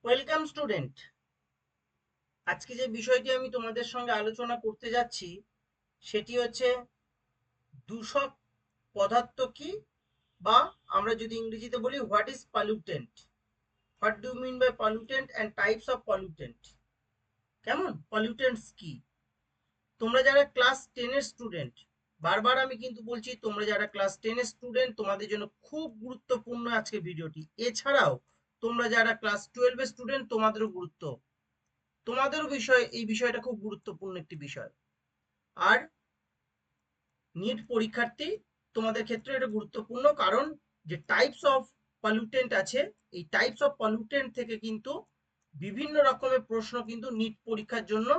Welcome student. আজকে যে বিষয়টি আমি তোমাদের সঙ্গে আলোচনা করতে যাচ্ছি সেটি হচ্ছে দূষক পদার্থ কি, বা আমরা যদি ইংরেজিতে বলি what is pollutant, what do mean by pollutant and types of pollutant. কেমন পলিউটেন্টস কি? তোমরা যারা ক্লাস 10 এর স্টুডেন্ট, বারবার আমি কিন্তু বলছি, তোমরা যারা ক্লাস 10 এর স্টুডেন্ট তোমাদের জন্য খুব গুরুত্বপূর্ণ আজকে ভিডিওটি। এছাড়াও তোমরা যারা ক্লাস 12 এর স্টুডেন্ট তোমাদেরও বিষয়, এই বিষয়টা খুব গুরুত্বপূর্ণ একটি বিষয়। আর নিট পরীক্ষার্থী তোমাদের ক্ষেত্রে এটা গুরুত্বপূর্ণ, কারণ যে টাইপস অফ পলিউটেন্ট আছে, এই টাইপস অফ পলিউটেন্ট থেকে কিন্তু বিভিন্ন রকমের প্রশ্ন কিন্তু নিট পরীক্ষার জন্য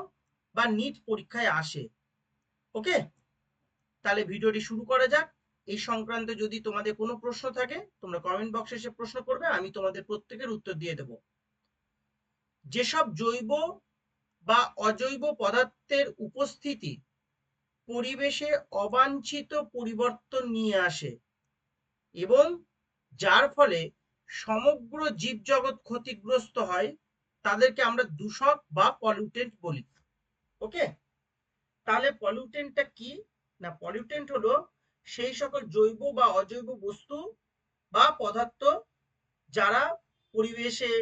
বা নিট পরীক্ষায় আসে। ওকে, তাহলে ভিডিওটি শুরু করা যাক। এই সংক্রান্ত যদি তোমাদের কোনো প্রশ্ন থাকে তোমরা কমেন্ট বক্সে এসে প্রশ্ন করবে, আমি তোমাদের প্রত্যেকের উত্তর দিয়ে দেব। যেসব জৈব বা অজৈব পদার্থের উপস্থিতি পরিবেশে অবাঞ্ছিত পরিবর্তন নিয়ে আসে এবং যার ফলে সমগ্র জীবজগৎ ক্ষতিগ্রস্ত হয়, তাদেরকে আমরা দূষক বা পলিউটেন্ট বলি। ওকে, তাহলে পলিউটেন্টটা কি? না, পলিউটেন্ট হলো সেই সকল জৈব বা অজৈব বস্তু বা পদার্থ যারা পরিবেশে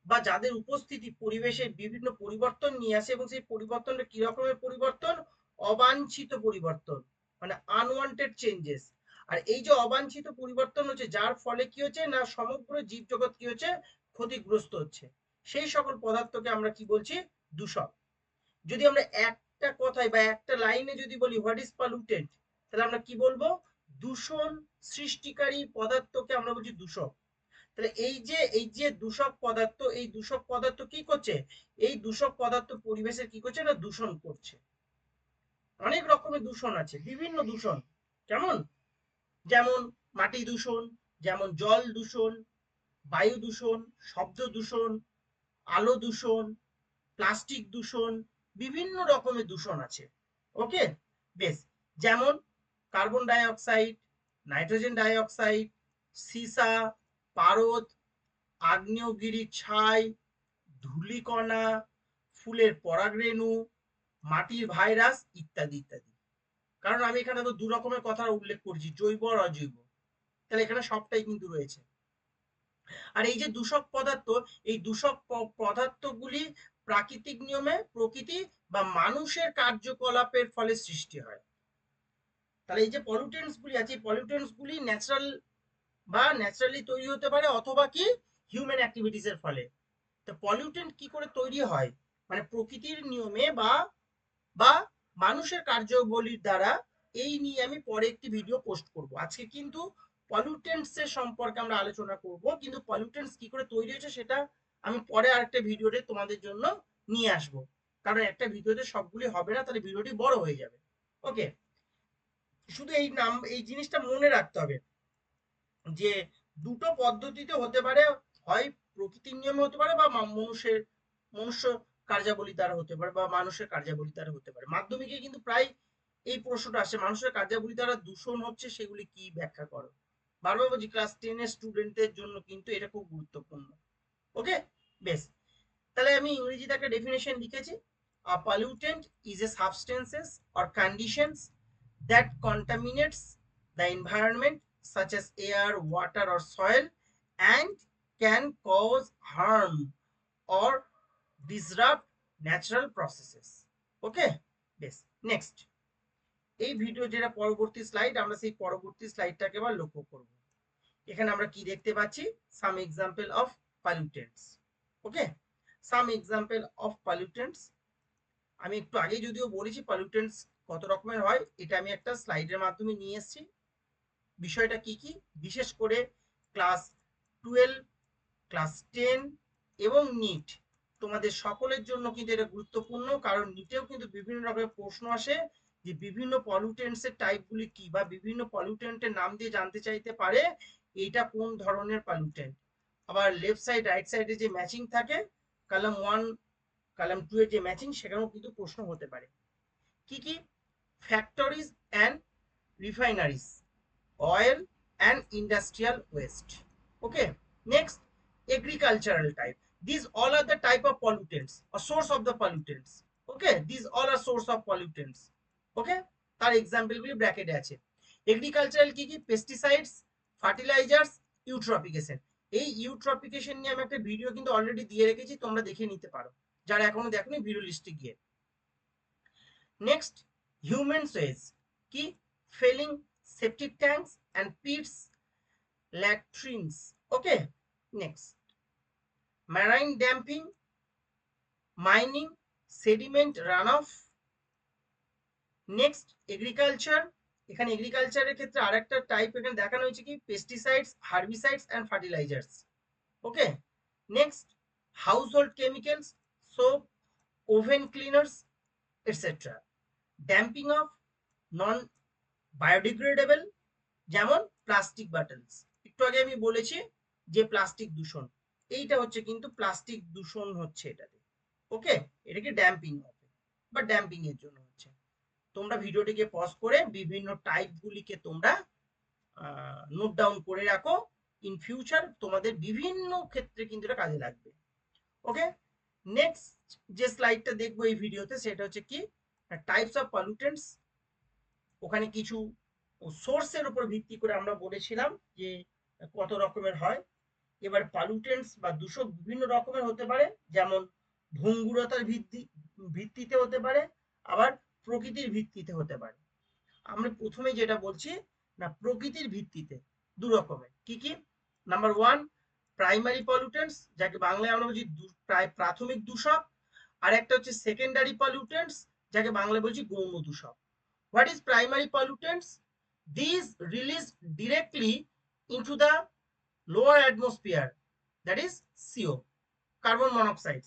বা যাদের উপস্থিতি পরিবেশের বিভিন্ন পরিবর্তন নিয়ে আসে, এবং সেই পরিবর্তনটা কি রকমের পরিবর্তন? অবাঞ্ছিত পরিবর্তন, মানে আনওয়ান্টেড চেঞ্জেস। আর এই যে অবাঞ্ছিত পরিবর্তন হচ্ছে, যার ফলে কি হচ্ছে না, সমগ্র জীবজগৎ কি হচ্ছে? ক্ষতিগ্রস্ত হচ্ছে। সেই সকল পদার্থকে আমরা কি বলছি? দূষক। যদি আমরা একটা কথায় বা একটা লাইনে যদি বলি হোয়াট ইজ পলিউটেন্ট, তাহলে আমরা কি বলবো? দূষণ সৃষ্টিকারী পদার্থকে আমরা বলছি দূষক। তাহলে এই যে দূষক পদার্থ, এই দূষক পদার্থ কি করছে? এই দূষক পদার্থ পরিবেশের কি করছে না, দূষণ করছে। অনেক রকমের দূষণ আছে, বিভিন্ন দূষণ। কেমন? যেমন মাটি দূষণ, যেমন জল দূষণ, বায়ু দূষণ, শব্দ দূষণ, আলো দূষণ, প্লাস্টিক দূষণ, বিভিন্ন রকমের দূষণ আছে। ওকে, বেশ। যেমন carbon die oxide, nitrogen die oxide, সীসা, পারদ, আগ্নেয়গিরির ছাই, ধূলিকণা, ফুলের পরাগরেণু, মাটির ভাইরাস ইত্যাদি ইত্যাদি। কারণ আমি এখানে তো দু রকমের কথা উল্লেখ করছি, জৈব আর অজৈব। তাহলে এখানে সবটাই কিন্তু রয়েছে। আর এই যে দূষক পদার্থ, এই দূষক পদার্থগুলি প্রাকৃতিক নিয়মে প্রকৃতি বা মানুষের কার্যকলাপের ফলে সৃষ্টি হয়। তাহলে এই যে পলিউটেন্টস গুলি আছে, পলিউটেন্টস গুলি ন্যাচারালি তৈরি হতে পারে, অথবা কি হিউম্যান অ্যাক্টিভিটিস এর ফলে। তো পলিউটেন্ট কি করে তৈরি হয়? মানে প্রকৃতির নিয়মে বা বা মানুষের কার্যাবলীর দ্বারা। এই নিয়ে আমি পরে একটি ভিডিও পোস্ট করব। আজকে কিন্তু পলিউটেন্টস এর সম্পর্কে আমরা আলোচনা করব, কিন্তু পলিউটেন্টস কি করে তৈরি হয়েছে সেটা আমি পরে আরেকটা ভিডিওতে তোমাদের জন্য নিয়ে আসব। কারণ একটা ভিডিওতে সবগুলি হবে না, তাহলে ভিডিওটি বড় হয়ে যাবে। ওকে, শুধু এই জিনিসটা মনে রাখতে হবে যে দুটো পদ্ধতিতে হতে পারে, হয় প্রকৃতির নিয়মে হতে পারে বা মনুষ্য কার্যাবলী দ্বারা হতে পারে, বা মানুষের কার্যাবলী দ্বারা হতে পারে। মাধ্যমিকে কিন্তু প্রায় এই প্রশ্নটা আসে, মানুষের কার্যাবলী দ্বারা দূষণ হচ্ছে সেগুলি কি, ব্যাখ্যা করো। বারবার বলছি, ক্লাস 10 এর স্টুডেন্টদের জন্য কিন্তু এটা খুব গুরুত্বপূর্ণ। ওকে, বেশ। তাহলে আমি ইংরেজিতে একটা ডেফিনেশন লিখেছি। A pollutant is a substances or conditions that contaminates the environment such as air, water or soil and can cause harm or disrupt natural processes. Okay, বেশ। নেক্সট, এই ভিডিও যেটা পরবর্তী স্লাইড, আমরা সেই পরবর্তী স্লাইডটাকে এবার লক্ষ্য করব। এখানে আমরা কি দেখতে পাচ্ছি? সাম example of pollutants. Okay, some example of pollutants. আমি একটু আগেই যদিও বলেছি পলিউটেন্টস কত রকমের হয়, এটা আমি একটা স্লাইডের মাধ্যমে নিয়ে এসেছি। বিষয়টা কি কি? বিশেষ করে ক্লাস 12, ক্লাস 10 এবং নিট, তোমাদের সকলের জন্য কিন্তু এটা গুরুত্বপূর্ণ, কারণ নিটেও কিন্তু বিভিন্ন রকমের প্রশ্ন আসে যে বিভিন্ন পলিউটেন্টস এর টাইপগুলি কি, বা বিভিন্ন পলিউটেন্টের নাম দিয়ে জানতে চাইতে পারে এইটা কোন ধরনের পলিউটেন্ট। আবার লেফট সাইড রাইট সাইডে যে ম্যাচিং থাকে, কলাম 1 কলাম 2 এর যে ম্যাচিং, সেখানেও কিন্তু প্রশ্ন হতে পারে। কি কি? Factories and refineries, oil and industrial waste. Okay, next, agricultural type, These all are the type of pollutants or source of the pollutants. Okay, these all are source of pollutants. Okay, তার example গুলি ব্র্যাকেটে আছে। Agricultural কি কি? Pesticides, fertilisers, eutrophication. এই eutrophication নিয়ে আমি একটা ভিডিও কিন্তু অলরেডি দিয়ে রেখেছি, তোমরা দেখে নিতে পারো যারা এখনো দেখোনি, ভিডিও লিস্টে গিয়ে। নেক্সট, হিউম্যান ওয়েজ কি? Failing septic tanks and pits, latrines. Okay, next, marine damping, mining, sediment runoff. Next, agriculture. এখানে এগ্রিকালচারের ক্ষেত্রে আরেকটা টাইপ এখানে দেখানো হয়েছে কি? Pesticides, herbicides and fertilisers. Okay, next, household chemicals, soap, oven cleaners etcetera. Dumping of non biodegradable, যেমন plastic bottles. একটু আগে আমি বলেছি যে প্লাস্টিক দূষণ, এইটা হচ্ছে কিন্তু প্লাস্টিক দূষণ হচ্ছে এটাতে। ওকে, এটাকে ড্যাম্পিং হবে বা ড্যাম্পিং এর জন্য হচ্ছে। তোমরা ভিডিওটিকে পজ করে বিভিন্ন টাইপ গুলিকে তোমরা নোট ডাউন করে রাখো, ইন ফিউচার তোমাদের বিভিন্ন ক্ষেত্রে কিন্তু এটা কাজে লাগবে। ওকে, নেক্সট যে স্লাইডটা দেখবো এই ভিডিওতে সেটা হচ্ছে কি? Types of pollutants. ওখানে কিছু সোর্সের উপর ভিত্তি করে আমরা বলেছিলাম যে কত রকমের হয়। এবার পলিউটেন্টস বা দূষক বিভিন্ন রকমের হতে পারে, যেমন ভঙ্গুরতার ভিত্তিতে হতে পারে, আবার প্রকৃতির ভিত্তিতে হতে পারে। আমরা প্রথমে যেটা বলছি না, প্রকৃতির ভিত্তিতে দু রকমের। কি কি? নাম্বার ওয়ান, প্রাইমারি পলিউটেন্টস, যাকে বাংলায় আমরা বলছি প্রাথমিক দূষক। আর একটা হচ্ছে সেকেন্ডারি পলিউটেন্টস, যাকে বাংলায় বলছি গৌণ দূষক। What is primary pollutants? These released directly into the lower atmosphere, that is CO, carbon monoxide,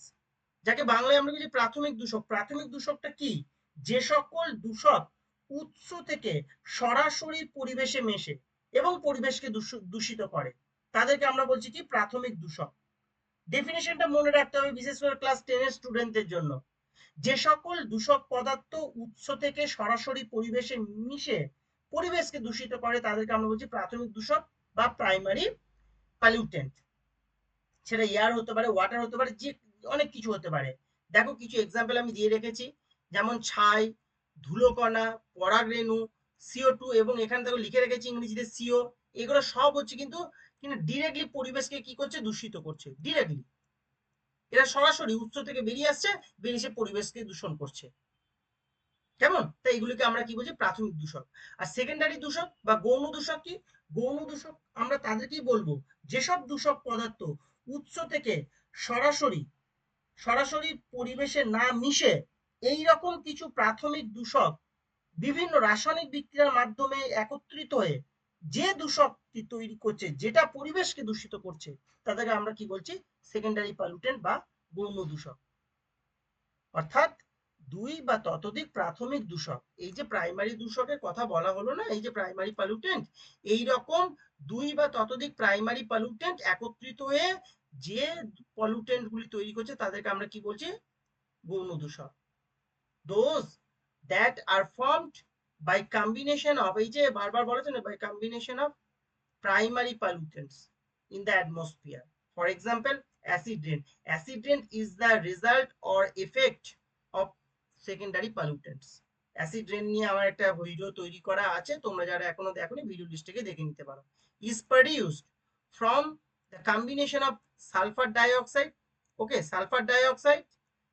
যাকে বাংলায় আমরা বলছি প্রাথমিক দূষক। প্রাথমিক দূষকটা কি? যে সকল দূষক উৎস থেকে সরাসরি পরিবেশে মেশে এবং পরিবেশকে দূষিত করে, তাদেরকে আমরা বলছি কি? প্রাথমিক দূষক। ডেফিনেশনটা মনে রাখতে হবে, বিশেষ করে ক্লাস 10 এর স্টুডেন্টদের জন্য। যে সকল দূষক পদার্থ উৎস থেকে সরাসরি পরিবেশে মিশে পরিবেশকে দূষিত করে, তাদেরকে আমরা বলছি প্রাথমিক দূষক বা প্রাইমারি পলিউটেন্ট। সেটা এয়ার হতে পারে, ওয়াটার হতে পারে, যে অনেক কিছু হতে পারে। দেখো কিছু এক্সাম্পল আমি দিয়ে রেখেছি, যেমন ছাই, ধুলোকণা, পরাগরেণু, CO2, এবং এখানে দেখো লিখে রেখেছি ইংরেজিতে CO। এগুলো সব হচ্ছে কিন্তু ডিরেক্টলি পরিবেশকে কি করছে? দূষিত করছে ডিরেক্টলি। এরা সরাসরি উৎস থেকে বেরিয়ে আসছে, বেরিয়ে পরিবেশকে দূষণ করছে। কেমন? তাই এগুলিকে আমরা কি বলছি? প্রাথমিক দূষক। আর সেকেন্ডারি দূষক বা গৌণ দূষক কি? গৌণ দূষক আমরা তাদেরকেই বলবো যেসব দূষক পদার্থ উৎস থেকে সরাসরি সরাসরি পরিবেশে না মিশে এই রকম কিছু প্রাথমিক দূষক বিভিন্ন রাসায়নিক বিক্রিয়ার মাধ্যমে একত্রিত হয়ে যে দূষকটি তৈরি করছে, যেটা পরিবেশকে দূষিত করছে, তাদেরকে আমরা কি বলছি? সেকেন্ডারি পলিউটেন্ট বা গৌণ দূষক। অর্থাৎ দুই বা ততোধিক প্রাথমিক দূষক। এই যে প্রাইমারি দূষকের কথা বলা হলো না, এই যে প্রাইমারি পলিউটেন্ট, এই রকম দুই বা ততোধিক প্রাইমারি পলিউটেন্ট একত্রিত হয়ে যে পলিউটেন্ট গুলি তৈরি করছে, তাদেরকে আমরা কি বলছি? গৌণ দূষক। Those that are formed by combination of, এই যে বারবার বলেছে না, by combination of primary pollutants in the atmosphere. For example, acid rain. Acid rain is the result or effect of secondary pollutants. Acid rain নিয়ে আমার একটা video তৈরি করা আছে, তোমরা যারা এখনো দেখোনি ভিডিও লিস্টে দেখে নিতে পারো। is produced from the combination of sulfur dioxide, okay, sulfur dioxide,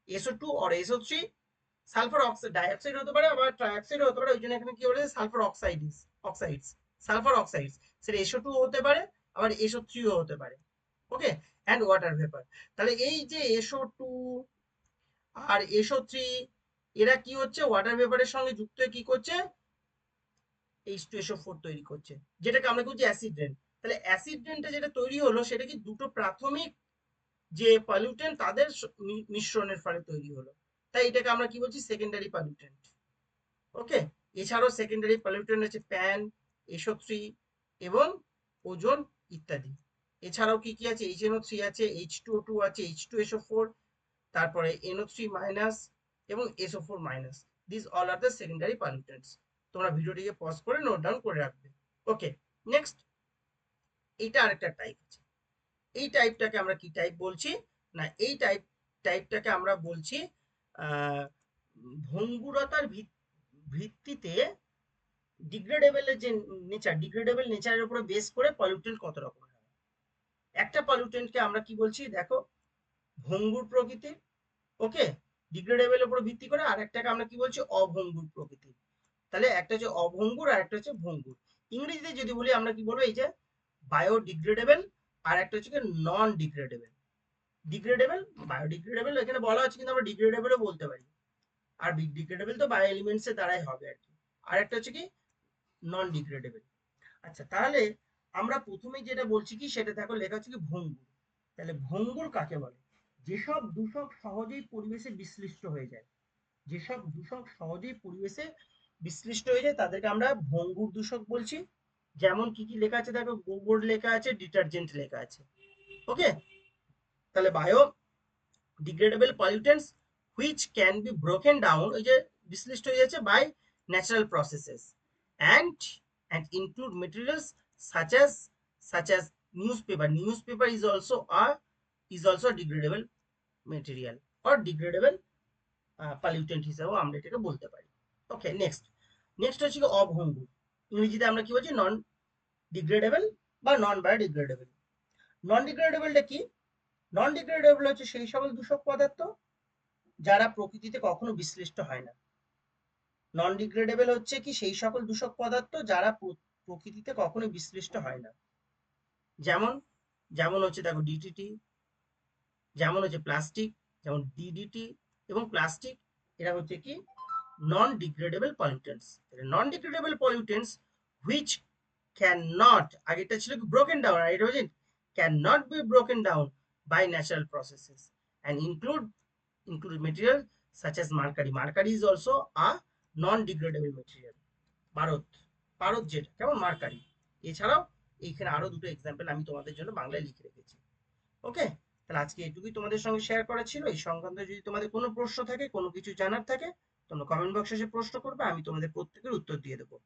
SO2 or SO3, sulphur dioxide হতে পারে, আবার ট্রাইঅক্সাইড হতে পারে, ওই জন্য এখানে কি বলে সালফার অক্সাইডস, সালফার অক্সাইডস, সেটা SO2 হতে পারে, আবার SO3 হতে পারে। ওকে, অ্যান্ড ওয়াটার ভেপার। তাহলে এই যে SO2 আর SO3, এরা কি হচ্ছে? ওয়াটার ভেপারের সঙ্গে যুক্ত হয়ে কি করছে? H2SO4 তৈরি করছে, যেটাকে আমরা বলছি অ্যাসিড রেন। তাহলে অ্যাসিড রেনটা যেটা তৈরি হলো, সেটা কি দুটো প্রাথমিক যে পলিউটেন্ট তাদের মিশ্রণের ফলে তৈরি হলো, তাই এটাকে আমরা কি বলছি? Secondary pollutant. ওকে, এছাড়াও সেকেন্ডারি পলিউটেন্ট হচ্ছে প্যান, SO3 এবং ওজোন ইত্যাদি। এছাড়াও কি কি আছে? HNO3 আছে, H2O2 আছে, H2SO4, তারপরে NO3 মাইনাস এবং SO4 minus. This all are the secondary pollutants. তোমরা ভিডিওটিকে পজ করে নোট ডাউন করে রাখবে। ওকে, নেক্সট, এটা আরেকটা টাইপ আছে। এই টাইপটাকে আমরা কি টাইপ বলছি? না, এই টাইপটাকে আমরা বলছি ভঙ্গুরতার ভিত্তিতে ডিগ্রেডেবলের যে ডিগ্রেডেবল নেচারের উপরে বেস করে পলিউটেন্ট কত রকম হয়। একটা পলিউটেন্টকে আমরা কি বলছি দেখো, ভঙ্গুর প্রকৃতির, ওকে, ডিগ্রেডেবলের উপর ভিত্তি করে। আর একটাকে আমরা কি বলছি, অভঙ্গুর প্রকৃতির। তাহলে একটা হচ্ছে অভঙ্গুর আর একটা হচ্ছে ভঙ্গুর। ইংরেজিতে যদি বলি আমরা কি বলবো, এই যে বায়োডিগ্রেডেবল, আর একটা হচ্ছে নন ডিগ্রেডেবল। ডিগ্রেডেবল, বায়োডিগ্রেডেবল এখানে বলা হচ্ছে, কিন্তু আমরা ডিগ্রেডেবলও বলতে পারি। আর ডিগ্রেডেবল তো বায়ো এলিমেন্টস এর দ্বারাই হবে আর কি। আর একটা হচ্ছে কি নন ডিগ্রেডেবল। আচ্ছা, তাহলে আমরা প্রথমেই যেটা বলছি কি, সেটা দেখো লেখা হচ্ছে কি ভঙ্গুর। তাহলে ভঙ্গুর কাকে বলে? যেসব দূষক সহজেই পরিবেশে বিশ্লিষ্ট হয়ে যায়, যেসব দূষক সহজেই পরিবেশে বিশ্লিষ্ট হয়ে যায় তাদেরকে আমরা ভঙ্গুর দূষক বলছি। যেমন কি কি লেখা আছে দেখো, গোবর লেখা আছে, ডিটারজেন্ট লেখা আছে, ওকে। তাহলে biodegradable pollutants which can be broken down, ওই যে বিশ্লিষ্ট হয়ে যাচ্ছে, by natural processes, and and include materials such as newspaper is also a degradable material or degradable pollutant হিসেবেও আমরা এটাকে বলতে পারি। ওকে, নেক্সট হচ্ছে কি অভঙ্গুর। ইংরেজিতে আমরা কি বলছি, নন ডিগ্রেডেবল বা নন বায়োডিগ্রেডেবল। নন ডিগ্রেডেবলটা কি? নন ডিগ্রেডেবল হচ্ছে সেই সকল দূষক পদার্থ যারা প্রকৃতিতে কখনো বিশ্লিষ্ট হয় না। নন ডিগ্রেডেবল হচ্ছে কি সেই সকল দূষক পদার্থ যারা প্রকৃতিতে কখনো বিশ্লিষ্ট হয় না। যেমন যেমন হচ্ছে দেখো ডিটিটি, যেমন হচ্ছে প্লাস্টিক, যেমন ডিডিটি এবং প্লাস্টিক, এরা হচ্ছে কি non degradable pollutants. Non degradable pollutants which can not, আগেটা ছিল কি ব্রোকেন ডাউন, আর এটা হচ্ছে can not be broken down by natural processes and include material such as mercury. Mercury is also a non-degradable material. পারদ, পারদ যেটা কেমন মার্কারি। এছাড়াও এইখানে আরো দুটো এক্সাম্পল আমি তোমাদের জন্য বাংলায় লিখে রেখেছি। ওকে, তাহলে আজকে এটুকুই তোমাদের সঙ্গে শেয়ার করা ছিল। এই সংক্রান্ত যদি তোমাদের কোনো প্রশ্ন থাকে, কোনো কিছু জানার থাকে, তোমরা কমেন্ট বক্সে এসে প্রশ্ন করবে, আমি তোমাদের প্রত্যেকের উত্তর দিয়ে দেবো।